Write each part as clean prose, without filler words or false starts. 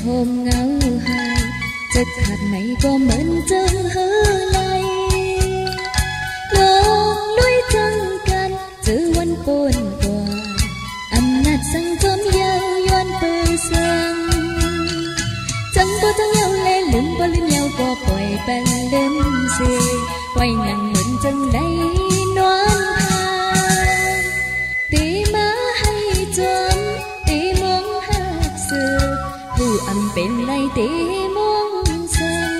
hôm ngáo hai chất hạt này có mến chân hơ lại lông lối trăng can giữวันปนกว่าอำนาจสังคมยาวย้อนเปิดสังจังบ่ทั้งเยาและลืมบ่ลืมเยาก็ปล่อยเป็นลืมเสียไว้นั่งเหมือนจังได้นอนทางตีมาให้จนตีมองหักเสือผู้อำเป็นไรตีมองสัง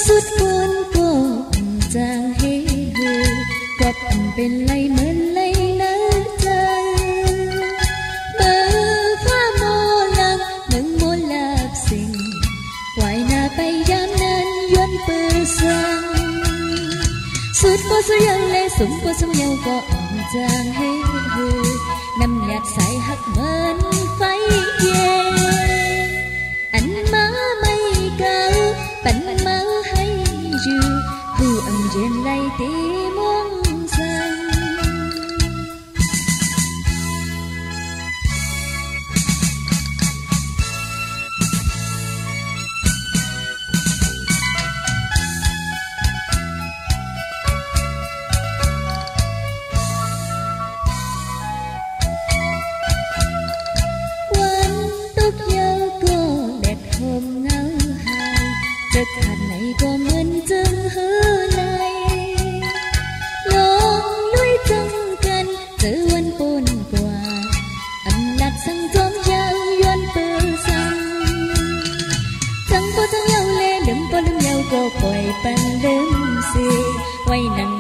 สุดบนก็จางเฮเฮก็เป็นไรเหมือนไรนะใจเมื่อฟ้าโมลังหนึ่งโมลาบสิ่งวายหน้าไปยามนั้นย้อนเปิดสังสุดพอสุดยังและสุมพอสุมเยาก็จางเฮเฮน้ำหยาดใสหักเหมือนไฟเย็นอันมาไม่เก่าปันมาผู้อำเย็นไล่ตีมองสังวันตกยาวก็แดดหอมเงาหายจะขาดไหนก็เหมือนจังเฮอไหลลองลุยจังกันเจอวันปนกว่าอำนาจสังจอมยาวย้อนเปิดสังจังบ่ทั้งเยาและลืมบ่ลืมเยาก็ปล่อยปันลืมเสียไว้นั่ง